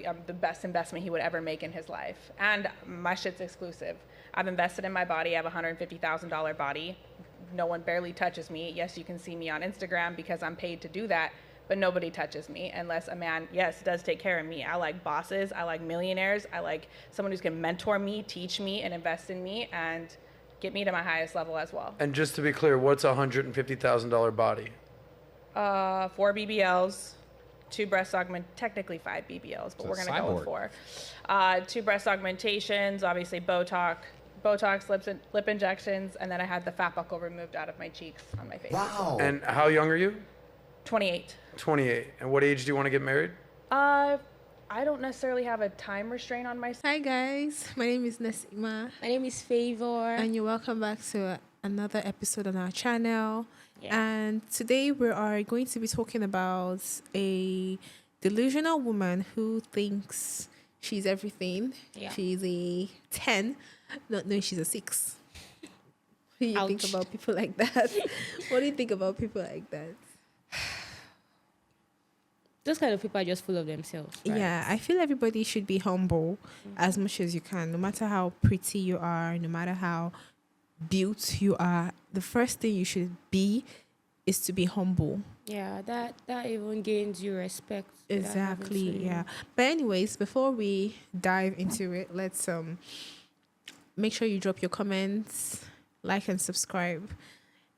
I'm the best investment he would ever make in his life. And my shit's exclusive. I've invested in my body. I have a $150,000 body. No one barely touches me. Yes, you can see me on Instagram because I'm paid to do that, but nobody touches me unless a man, yes, does take care of me. I like bosses. I like millionaires. I like someone who's going to mentor me, teach me, and invest in me and get me to my highest level as well. And just to be clear, what's a $150,000 body? 4 BBLs, 2 breast technically 5 BBLs, but we're going to go with 4. 2 breast augmentations, obviously Botox, lip injections, and then I had the fat buckle removed out of my cheeks on my face. Wow. And how young are you? 28. 28. And what age do you want to get married? I don't necessarily have a time restraint on myself. Hi guys, my name is Nasima. My name is Favor. And you're welcome back to another episode on our channel. Yeah. And today we are going to be talking about a delusional woman who thinks she's everything. Yeah. She's a 10, not knowing she's a 6. What do you Ouch. think about people like that? What do you think about people like that? Those kind of people are just full of themselves. Right? Yeah, I feel everybody should be humble as much as you can, no matter how pretty you are, no matter how built you are. The first thing you should be is to be humble. Yeah, that even gains you respect. Exactly, yeah. But anyways, before we dive into it, let's make sure you drop your comments, like and subscribe.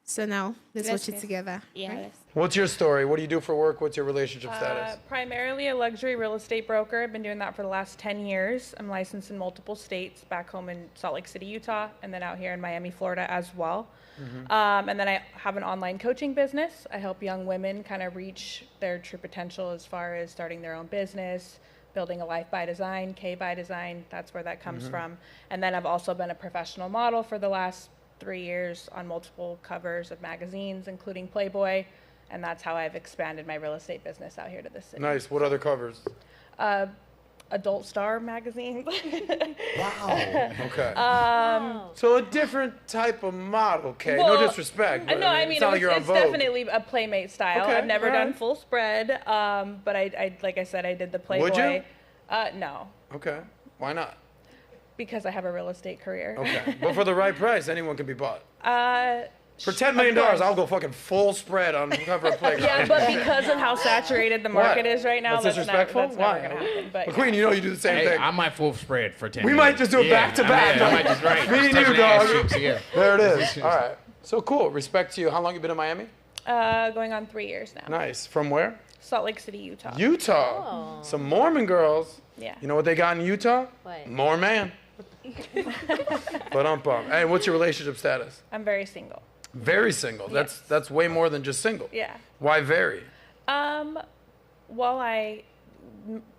So now, let's watch it together. Yeah. Right? What's your story? What do you do for work? What's your relationship status? Primarily a luxury real estate broker. I've been doing that for the last 10 years. I'm licensed in multiple states, back home in Salt Lake City, Utah, and then out here in Miami, Florida as well. And then I have an online coaching business. I help young women kind of reach their true potential as far as starting their own business, building a life by design, K by design. That's where that comes from. And then I've also been a professional model for the last 3 years on multiple covers of magazines, including Playboy. And that's how I've expanded my real estate business out here to this city. Nice. What other covers? Adult Star magazine. Wow. Okay. Wow. So a different type of model, okay? Well, No disrespect. But No, I mean, it's not like you're on it's Vogue. definitely a Playmate style. Okay, I've never all right. done full spread, but I like I said, I did the Playboy. Would you? No, Okay. Why not? because I have a real estate career. Okay. But for the right price, anyone can be bought. For $10 million, course. I'll go fucking full spread on the cover of Playboy. Yeah, but because of how saturated the market is right now, That's disrespectful? that's Why? never gonna happen. But McQueen, you know you do the same Hey, thing. I might full spread for 10 We minutes. might just do it back to back. I might just right. Me and Touching you, dog. ass cheeks, yeah. There it is. All right. So cool. Respect to you. How long you been in Miami? going on 3 years now. Nice. From where? Salt Lake City, Utah. Utah. Some Mormon girls. Yeah. You know what they got in Utah? What? More man. But Hey, what's your relationship status? I'm very single. Very single. Yes. That's way more than just single. Yeah. Why very?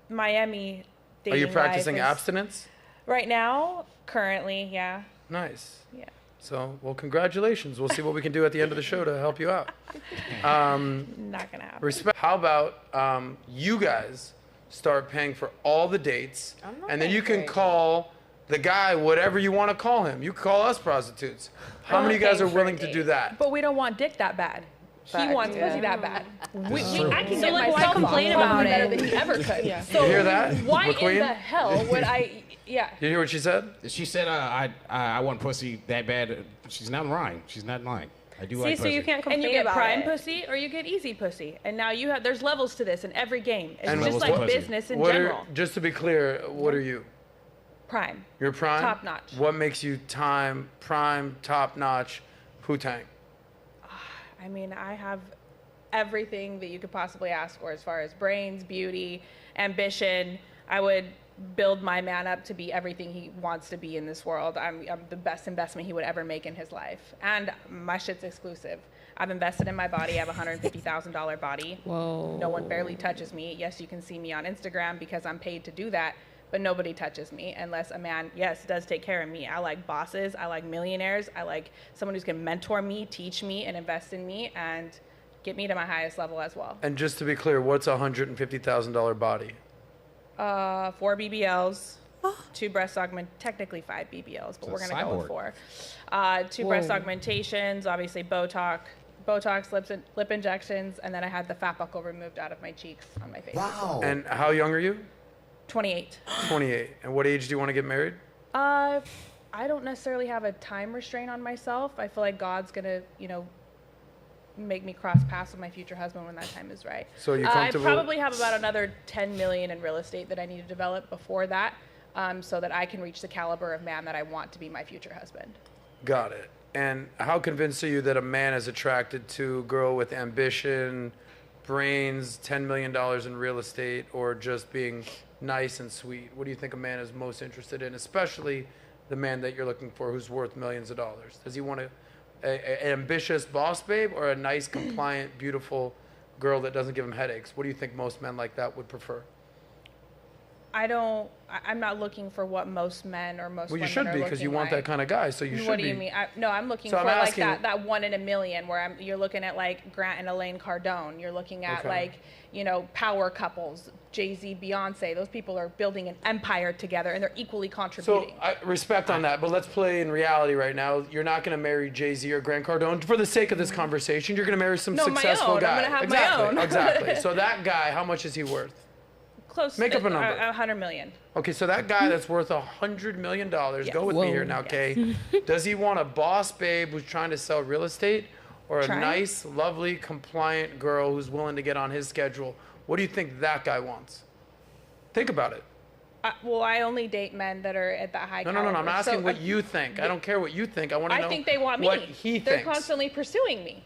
Miami dating Are you practicing life is- abstinence? Right now, currently, yeah. Nice. Yeah. So, well, congratulations. We'll see what we can do at the end of the show to help you out. Not gonna happen. Respect. How about you guys start paying for all the dates, and then you can call the guy whatever you want to call him. You can call us prostitutes. How many of you guys are willing to do that? But we don't want dick that bad. He wants pussy that bad. I can get like, why myself complain off about better it? than he ever could. So You hear that, why McQueen? in the hell would I? Yeah. You hear what she said? She said, I want pussy that bad. She's not lying. She's not lying. I do like So pussy. you can't complain And you get about prime it. pussy or you get easy pussy. And now you have there's levels to this in every game. It's And just levels like to pussy. business in What general. just to be clear, what are you? Prime. You're prime? Top notch. What makes you prime, top notch, Wu-Tang? I mean, I have everything that you could possibly ask for as far as brains, beauty, ambition. I would build my man up to be everything he wants to be in this world. I'm the best investment he would ever make in his life. And my shit's exclusive. I've invested in my body. I have a $150,000 body. Whoa. No one barely touches me. Yes, you can see me on Instagram because I'm paid to do that, but nobody touches me unless a man, yes, does take care of me. I like bosses. I like millionaires. I like someone who's going to mentor me, teach me, and invest in me and get me to my highest level as well. And just to be clear, what's a $150,000 body? 4 BBLs, 2 breast technically 5 BBLs, but So we're gonna go with cyborg. 4. 2 breast augmentations, obviously Botox, lip injections, and then I had the fat buckle removed out of my cheeks on my face. Wow. And how young are you? 28. 28. And what age do you want to get married? I don't necessarily have a time restraint on myself. I feel like God's gonna, make me cross paths with my future husband when that time is right. So you I comfortable? probably have about another 10 million in real estate that I need to develop before that, so that I can reach the caliber of man that I want to be my future husband. Got it. And how convinced are you that a man is attracted to a girl with ambition, brains, $10 million in real estate, or just being nice and sweet? What do you think a man is most interested in, especially the man that you're looking for who's worth millions of dollars? Does he want an ambitious boss babe or a nice, compliant, beautiful girl that doesn't give him headaches? What do you think most men like that would prefer? I'm not looking for what most men or most Well, you women should are be, because you looking want like. that kind of guy, so you should be. What do you mean? I'm looking So for I'm like asking- that 1 in a million where you're looking at like Grant and Elaine Cardone. You're looking at Okay. power couples, Jay-Z, Beyonce. Those people are building an empire together and they're equally So contributing. I respect on that, but let's play in reality right now. You're not going to marry Jay-Z or Grant Cardone for the sake of this conversation. You're going to marry some No, my successful own. guy. I'm gonna have my exactly, own. Exactly. So that guy, how much is he worth? Close. Make up a number. 100 million. Okay, so that guy that's worth $100 million, go with me here now, Kay. Does he want a boss babe who's trying to sell real estate, or a Trying? nice, lovely, compliant girl who's willing to get on his schedule? What do you think that guy wants? Think about it. Well, I only date men that are at that high No, caliber. I'm asking So, what you think. I don't care what you think. I want to know I think they want me. what he They're thinks. constantly pursuing me.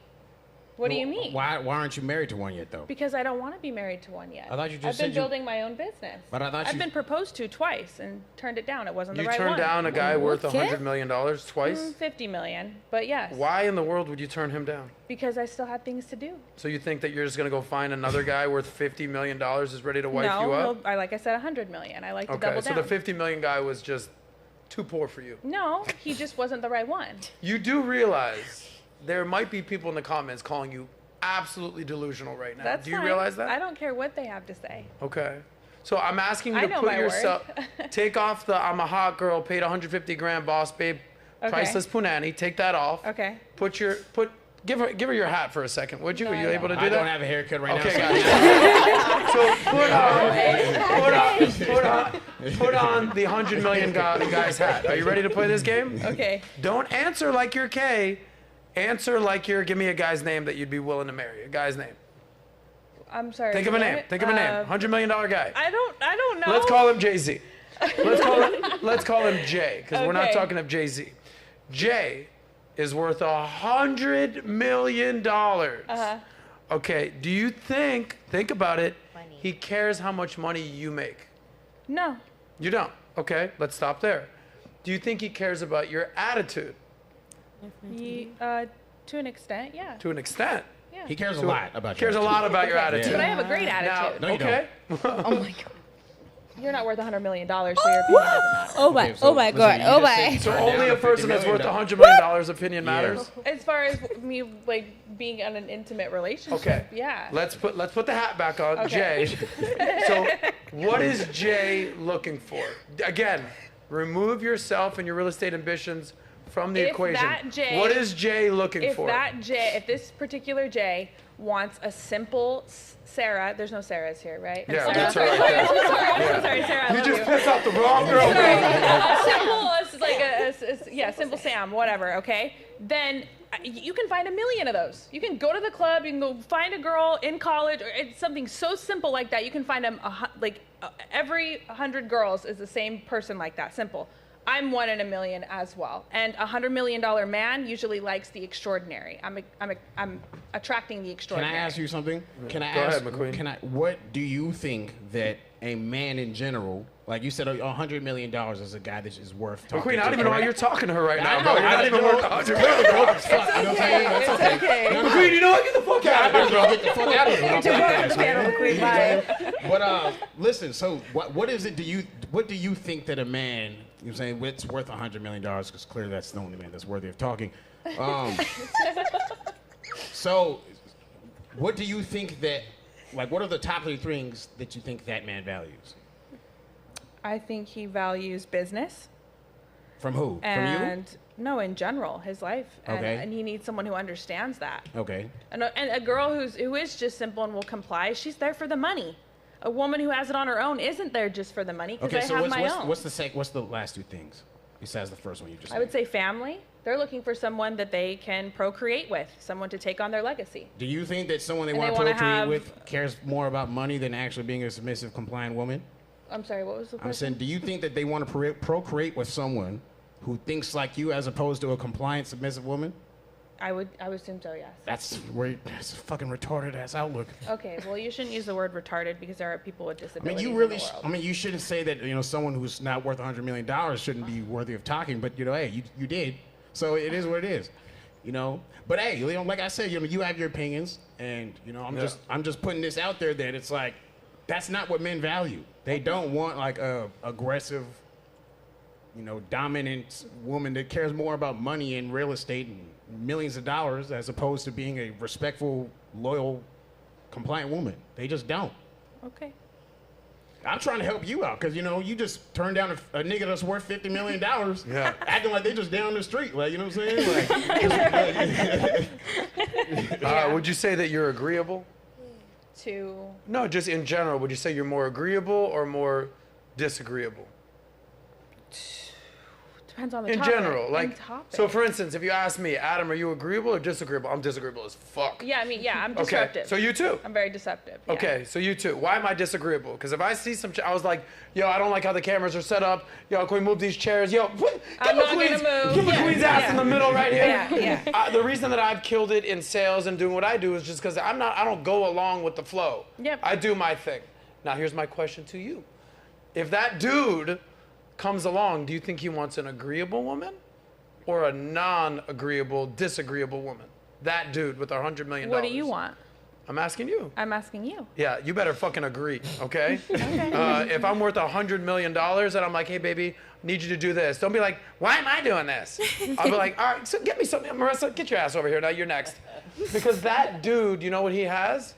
What do you mean? Why aren't you married to one yet, though? Because I don't want to be married to one yet. I thought you just I've been said you- building my own business. But I thought I've you- been proposed to twice and turned it down. It wasn't the You right turned one. down a guy worth Okay. $100 million twice? 50 million, but yes. Why in the world would you turn him down? Because I still had things to do. So you think that you're just going to go find another guy worth $50 million is ready to wife you up? I like I said, 100 million. I like to Okay, double so down. the 50 million guy was just too poor for you. No, he just wasn't the right one. You do realize there might be people in the comments calling you absolutely delusional right now. That's Do you fine. realize that? I don't care what they have to say. Okay. So I'm asking you I to know put my yourself, take off the I'm a hot girl, paid 150 grand, boss babe, Okay. priceless punani. Take that off. Okay. Give her your hat for a second, would you? No, Are you I able to do I that? don't have a haircut right Okay, now. guys. So put on the $100 million guy's hat. Are you ready to play this game? Okay. Don't answer like you're Kay. Answer like you're. Give me a guy's name that you'd be willing to marry. A guy's name. I'm sorry. Think of a name. what? Think of a name. $100 million guy. I don't know. Let's call him Jay-Z. Let's call him Jay, because we're not Okay. talking of Jay-Z. Jay is worth $100 million. Okay, do you think about it, he cares how much money you make? No. You don't. Okay, let's stop there. Do you think he cares about your attitude? To an extent, yeah. To an extent. Yeah. He cares a lot about you. Cares a lot about your attitude. But I have a great Now, attitude. No, you okay. Oh my god. You're not worth $100 million, so your opinion doesn't matter. Oh my. Okay, so Oh my listen, god. you Oh just said my. you So turned only down a person that's $50 worth million. $100 million opinion matters? As far as me being in an intimate relationship, Okay. yeah. Let's put the hat back on. Okay. Jay. So what is Jay looking for? Again, remove yourself and your real estate ambitions from the If equation. that Jay- What is Jay looking if for? if this particular Jay wants a simple Sarah, there's no Sarahs here, right? Yeah, Sarah. that's her right there. I'm sorry, Sarah. I You love just you. pissed off the wrong girl. Simple Sam, whatever, okay? Then you can find 1 million of those. You can go to the club, you can go find a girl in college, or it's something so simple like that. You can find every 100 girls is the same person like that, simple. I'm 1 in a million as well. And $100 million man usually likes the extraordinary. I'm attracting the Can extraordinary. I ask you something? Go ahead, McQueen. What do you think that a man in general, like you said, $100 million is a guy that is worth talking McQueen, I don't to, even know why correct? you're talking to her right I now, know, bro. You're I not even know. worth $100 million, bro. You know what I'm saying? That's okay. okay. McQueen, you know what? Get the fuck out of here, bro. Get the fuck out of here. with my podcast, man. McQueen vibe. But listen. So what is it? What do you think that a man? You know what I'm saying it's worth $100 million? Because clearly that's the only man that's worthy of talking. So, what do you think that? Like, what are the top 3 things that you think that man values? I think he values business. From who? And no, in general, his life. Okay. And he needs someone who understands that. From you? Okay. And a girl who is just simple and will comply, she's there for the money. A woman who has it on her own isn't there just for the money because Okay, I so have my own. what's the last two things besides the first one you just I would said? say family. They're looking for someone that they can procreate with, someone to take on their legacy. Do you think that someone they And want they to wanna procreate have- with cares more about money than actually being a submissive, compliant woman? I'm sorry, what was the question? I'm saying, do you think that they want to procreate with someone who thinks like you as opposed to a compliant, submissive woman? I would assume so, yes. That's a fucking retarded ass outlook. Okay, well, you shouldn't use the word retarded because there are people with I mean, disabilities you really, in the world. I mean, you shouldn't say that, someone who's not worth $100 million shouldn't be worthy of talking, but, hey, you did. So it is what it is, But hey, like I said, you have your opinions, and, I'm just putting this out there that it's like, that's not what men value. They don't want like a aggressive, dominant woman that cares more about money and real estate and millions of dollars as opposed to being a respectful, loyal, compliant woman. They just don't. Okay. I'm trying to help you out because, you just turned down a nigga that's worth $50 million Yeah. acting like they just down the street. Like, you know what I'm saying? Would you say that you're agreeable? To No, just in general. Would you say you're more agreeable or more disagreeable? depends on the In topic. general, like, In topic. so for instance, if you ask me, Adam, are you agreeable or disagreeable? I'm disagreeable as fuck. Yeah, I'm Okay, disruptive. so you too. I'm very deceptive. Yeah. Okay, so you too. Why am I disagreeable? Because if I see some, I was like, yo, I don't like how the cameras are set up. Yo, can we move these chairs? Yo, get I'm not gonna McQueen's, move. get Yeah, McQueen's ass yeah. in the middle right here. Yeah. The reason that I've killed it in sales and doing what I do is just because I don't go along with the flow. Yep. I do my thing. Now here's my question to you. If that dude comes along, do you think he wants an agreeable woman or a non-agreeable, disagreeable woman? That dude with $100 million. What do you want? I'm asking you. I'm asking you. Yeah, you better fucking agree, okay? If I'm worth $100 million and I'm like, hey, baby, need you to do this. Don't be like, why am I doing this? I'll be like, all right, so get me something. Marissa, get your ass over here. Now you're next. Because that dude, you know what he has?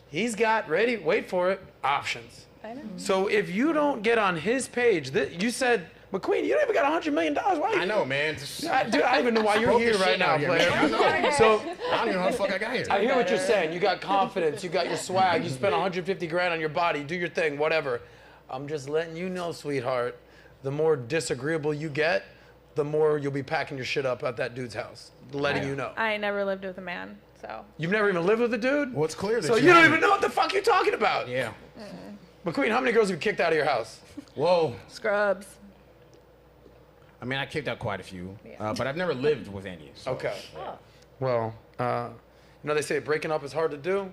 He's got, ready, wait for it, options. I know. So if you don't get on his page, you said, McQueen, you don't even got $100 million. Why? I know, man. Dude, I don't even know why you're Broke here the right shit now, out here, player. man. I know. So I don't even know how the fuck I got here. I hear what you're saying. You got confidence. You got your swag. You spent 150 grand on your body. Do your thing, whatever. I'm just letting you know, sweetheart, the more disagreeable you get, the more you'll be packing your shit up at that dude's house. Letting you know. I never lived with a man, so. You've never even lived with a dude? Well, it's clear that So you don't even know what the fuck you're talking about. Yeah. McQueen, how many girls have you kicked out of your house? Whoa. Scrubs. I mean, I kicked out quite a few, Yeah. but I've never lived with any. So. Okay. Well, they say breaking up is hard to do.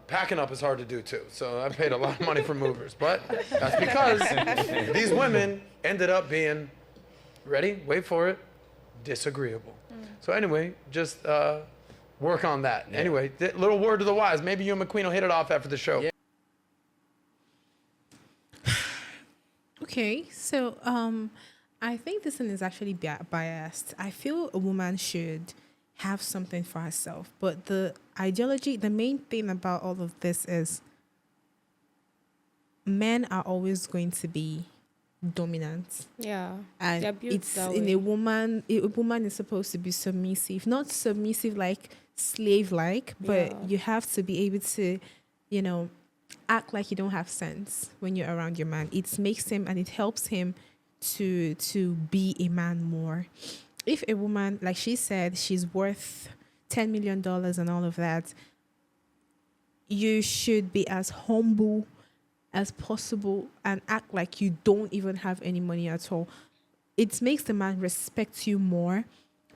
Packing up is hard to do too. So I paid a lot of money for movers, but that's because these women ended up being, ready, wait for it, disagreeable. So anyway, just work on that. Yeah. Anyway, little word to the wise. Maybe you and McQueen will hit it off after the show. Yeah. Okay, so I think this one is actually biased. I feel a woman should have something for herself, but the ideology, the main thing about all of this is men are always going to be dominant, Yeah. and They're built it's that in way. a woman. A woman is supposed to be submissive, not submissive like slave-like, but Yeah. you have to be able to, act like you don't have sense when you're around your man. It makes him and it helps him to be a man more. If a woman, like she said, she's worth $10 million and all of that, you should be as humble as possible and act like you don't even have any money at all. It makes the man respect you more,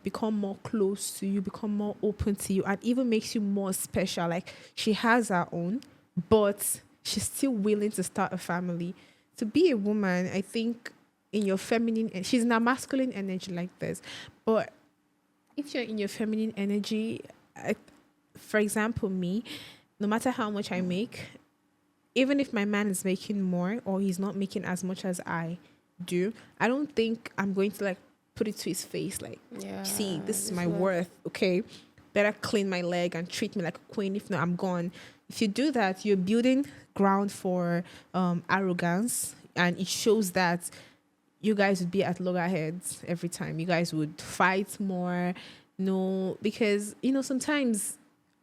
become more close to you, become more open to you, and even makes you more special. Like, she has her own, but she's still willing to start a family. To be a woman, I think in your feminine, and she's in a masculine energy like this, but if you're in your feminine energy, for example, me, no matter how much I make, even if my man is making more or he's not making as much as I do, I don't think I'm going to put it to his face see, this is my worth, okay? Better clean my leg and treat me like a queen. If not, I'm gone. If you do that, you're building ground for arrogance, and it shows that you guys would be at loggerheads every time. You guys would fight more. No, because, sometimes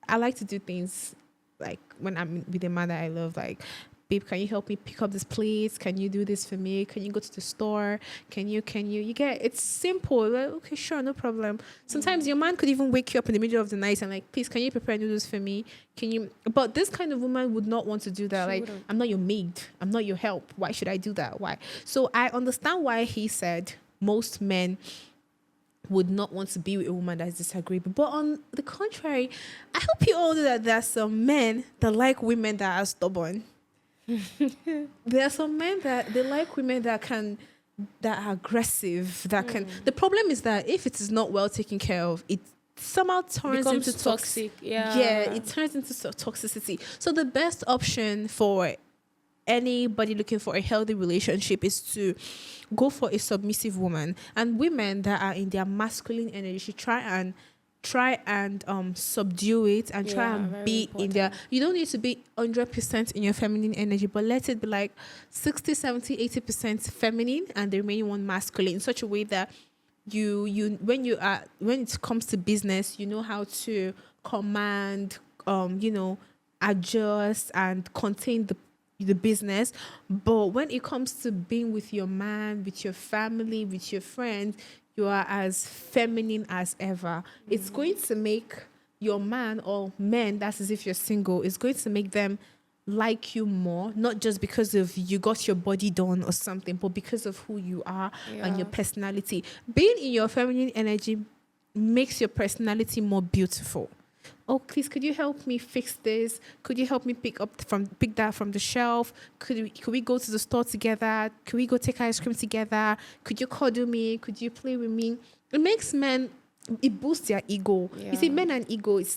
I like to do things like when I'm with a man that I love, like, babe, can you help me pick up this plates? Can you do this for me? Can you go to the store? You get, it's simple. Like, okay, sure, no problem. Sometimes your man could even wake you up in the middle of the night and like, please, can you prepare noodles for me? Can you? But this kind of woman would not want to do that. Like, I'm not your maid. I'm not your help. Why should I do that? Why? So I understand why he said most men would not want to be with a woman that's disagreeable. But on the contrary, I hope you all know that there are some men that like women that are stubborn. There are some men that they like women that are aggressive, that can. The problem is that if it is not well taken care of, it somehow turns Becomes into toxic. Yeah. Yeah, it turns into toxicity. So the best option for anybody looking for a healthy relationship is to go for a submissive woman. And women that are in their masculine energy should try and subdue it and try and be important. in there. You don't need to be 100% in your feminine energy, but let it be like 60, 70, 80% feminine and the remaining one masculine, in such a way that when it comes to business, you know how to command, adjust and contain the business. But when it comes to being with your man, with your family, with your friends, you are as feminine as ever. It's going to make your man or men, that's as if you're single, it's going to make them like you more, not just because of you got your body done or something, but because of who you are and your personality. Being in your feminine energy makes your personality more beautiful. Oh, please, could you help me fix this? Could you help me pick that from the shelf? Could we go to the store together? Could we go take ice cream together? Could you cuddle me? Could you play with me? It makes men, it boosts their ego. Yeah. You see, men and ego is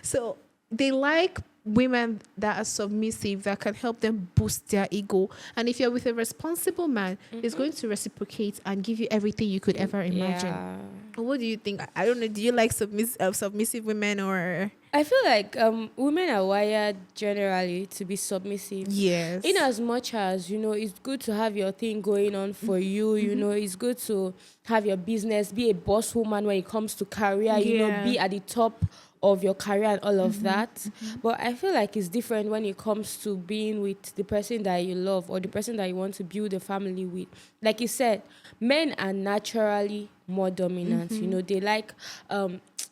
so they like women that are submissive, that can help them boost their ego. And if you're with a responsible man, he's going to reciprocate and give you everything you could ever imagine. Yeah. What do you think? I don't know. Do you like submissive women or? I feel like women are wired generally to be submissive. Yes. In as much as, it's good to have your thing going on for you, it's good to have your business, be a boss woman when it comes to career, be at the top of your career and all of that. But I feel like it's different when it comes to being with the person that you love or the person that you want to build a family with. Like you said, men are naturally more dominant. They like,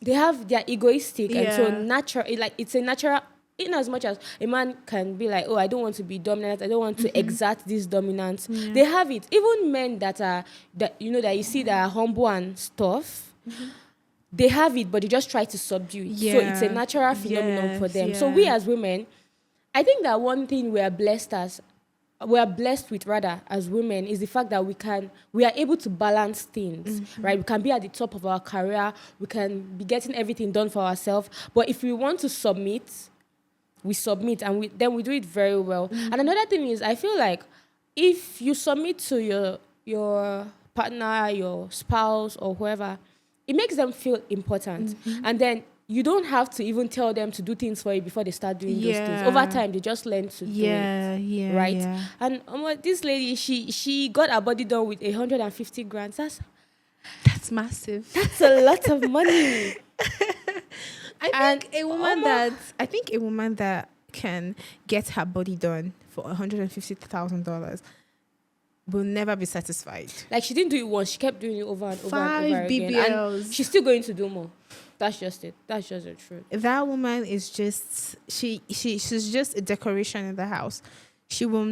they're egoistic, and so it's a natural. In as much as a man can be like, oh, I don't want to be dominant, I don't want to exert this dominance. They have it. Even men that you see that are humble and stuff. They have it, but they just try to subdue it. So it's a natural phenomenon for them. So we as women, I think that one thing we are blessed with as women is the fact that we are able to balance things, right? We can be at the top of our career, we can be getting everything done for ourselves. But if we want to submit, we submit, and then we do it very well. And another thing is, I feel like if you submit to your partner, your spouse, or whoever, it makes them feel important. And then you don't have to even tell them to do things for you before they start doing those things. Over time, they just learn to do it. Right? Yeah. And this lady, she got her body done with 150 grand. That's massive. That's a lot of money. I think a woman that can get her body done for $150,000 will never be satisfied. Like, she didn't do it once. She kept doing it over and over 5 and over again. BBLs. And she's still going to do more. That's just it. That's just the truth. That woman is just she's just a decoration in the house. She will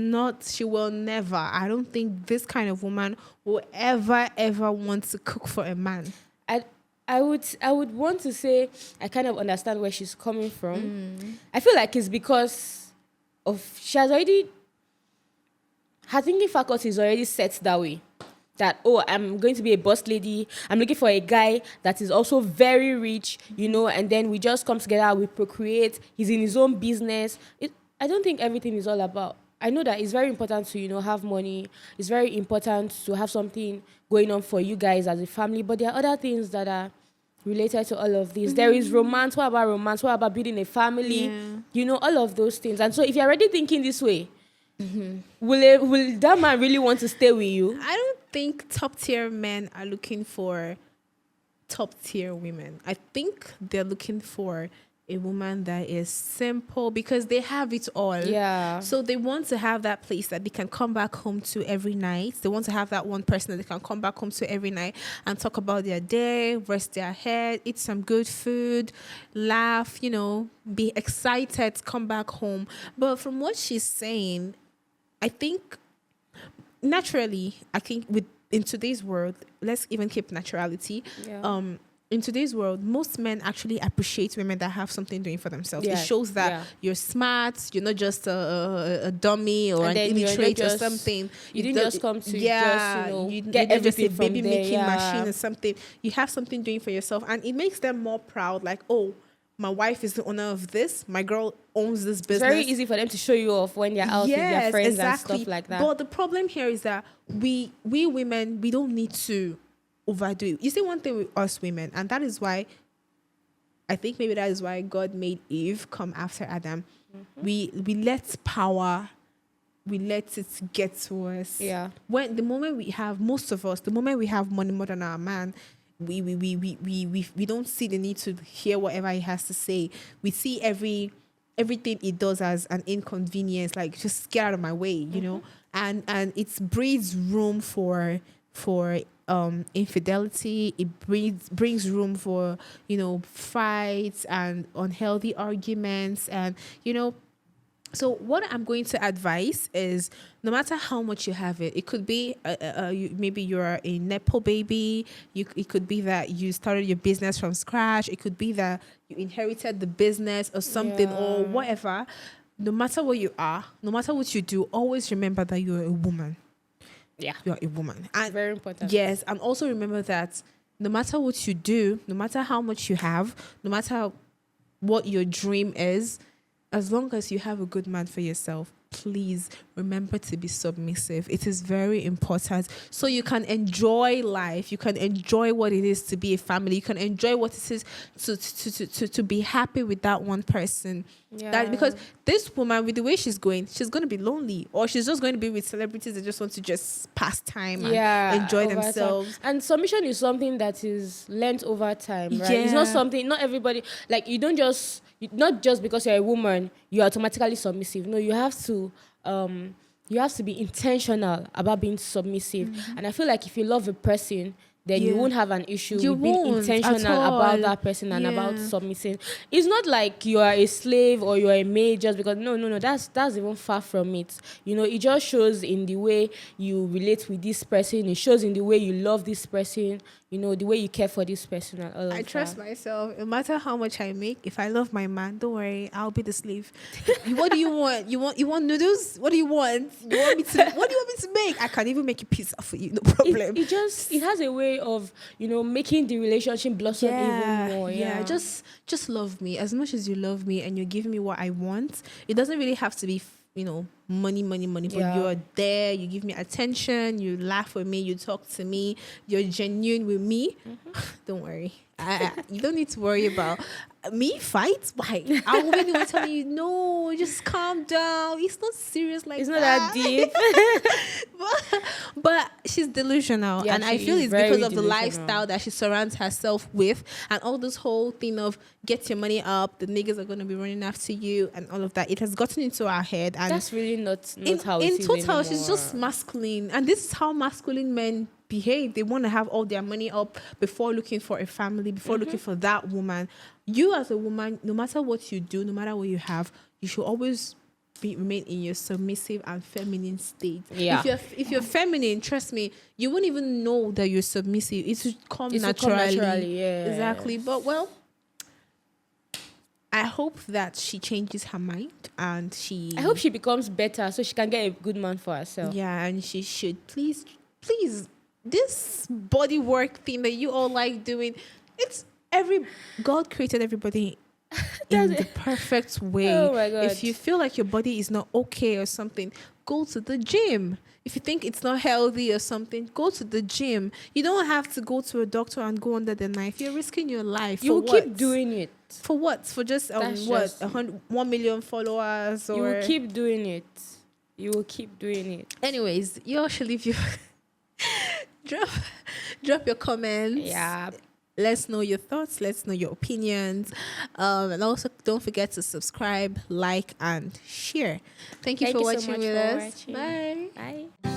never. I don't think this kind of woman will ever want to cook for a man. I would want to say I kind of understand where she's coming from. I feel like it's because her thinking faculty is already set that way. That, oh, I'm going to be a boss lady. I'm looking for a guy that is also very rich, and then we just come together, we procreate. He's in his own business. I don't think everything is all about. I know that it's very important to, have money. It's very important to have something going on for you guys as a family. But there are other things that are related to all of this. There is romance. What about romance? What about building a family? All of those things. And so if you're already thinking this way, will that man really want to stay with you? I don't think top tier men are looking for top tier women. I think they're looking for a woman that is simple, because they have it all. Yeah. So they want to have that place that they can come back home to every night. They want to have that one person that they can come back home to every night and talk about their day, rest their head, eat some good food, laugh, be excited, come back home. But from what she's saying, I think naturally, in today's world, let's even keep naturality. Yeah. In today's world, most men actually appreciate women that have something doing for themselves. Yeah, It shows that yeah. you're smart, you're not just a dummy or And an then you're not illiterate or just- something. you didn't don't- just come to you get didn't just a everything from baby there, making yeah. machine or something. You have something doing for yourself, and it makes them more proud. Like, oh, my wife is the owner of this. My girl owns this It's business. very easy for them to show you off when they're out with their friends and stuff like that. But the problem here is that we women, we don't need to overdo it. You see, one thing with us women, and that is why I think maybe that is why God made Eve come after Adam. We let power, we let it get to us. Yeah. When the moment we have, most of us, the moment we have money more than our man, we don't see the need to hear whatever he has to say. We see everything he does as an inconvenience, like just get out of my way, you know. And it breeds room for infidelity. It brings room for fights and unhealthy arguments, and so what I'm going to advise is, no matter how much you have it could be maybe you're a Nepo baby, it could be that you started your business from scratch, it could be that you inherited the business or something, or whatever. No matter what you are, no matter what you do, always remember that you're a woman. Yeah. You're a woman. And Very important. yes, and also remember that no matter what you do, no matter how much you have, no matter what your dream is, as long as you have a good man for yourself, please remember to be submissive. It is very important, so you can enjoy life. You can enjoy what it is to be a family. You can enjoy what it is to be happy with that one person. Yeah. That, because this woman, with the way she's going to be lonely, or she's just going to be with celebrities that just want to just pass time and enjoy over themselves. time. And submission is something that is learnt over time, right? It's not something, not everybody, like not just because you're a woman, you're automatically submissive. No, you have to be intentional about being submissive. And I feel like if you love a person, then you won't have an issue with being intentional about that person and about submitting. It's not like you are a slave or you are a maid just because, no, that's even far from it. It just shows in the way you relate with this person. It shows in the way you love this person, the way you care for this person and all of that. I trust myself. No matter how much I make, if I love my man, don't worry, I'll be the slave. What do you want? You want noodles? What do you want? What do you want me to make? I can even make a pizza for you, no problem. It has a way of making the relationship blossom even more. Yeah, just love me as much as you love me, and you give me what I want. It doesn't really have to be money, but you're there, you give me attention, you laugh with me, you talk to me, you're genuine with me. Don't worry. You don't need to worry about me fight. Why? I will be telling you, no, just calm down. It's not serious like it's that. It's not that deep. but she's delusional, and I feel it's because of the lifestyle that she surrounds herself with, and all this whole thing of get your money up, the niggas are going to be running after you, and all of that. It has gotten into our head, and that's really not how it in is total, anymore. she's just masculine, and this is how masculine men behave. They want to have all their money up before looking for a family, before looking for that woman. You as a woman, no matter what you do, no matter what you have, you should always remain in your submissive and feminine state. Yeah. If you're feminine, trust me, you won't even know that you're submissive. It should come naturally. Yeah. Exactly. But I hope that she changes her mind, and I hope she becomes better so she can get a good man for herself. Yeah, and she should please, this body work thing that you all like doing, God created everybody in the perfect way. Oh my God. If you feel like your body is not okay or something, go to the gym. If you think it's not healthy or something, go to the gym. You don't have to go to a doctor and go under the knife. You're risking your life. You will keep doing it. For what? For just 1 million followers? Or you will keep doing it. You will keep doing it. Anyways, you all should leave your drop your comments. Yeah. Let's know your thoughts. Let's know your opinions. And also, don't forget to subscribe, like, and share. Thank you for so watching much with for us. watching. Bye. Bye.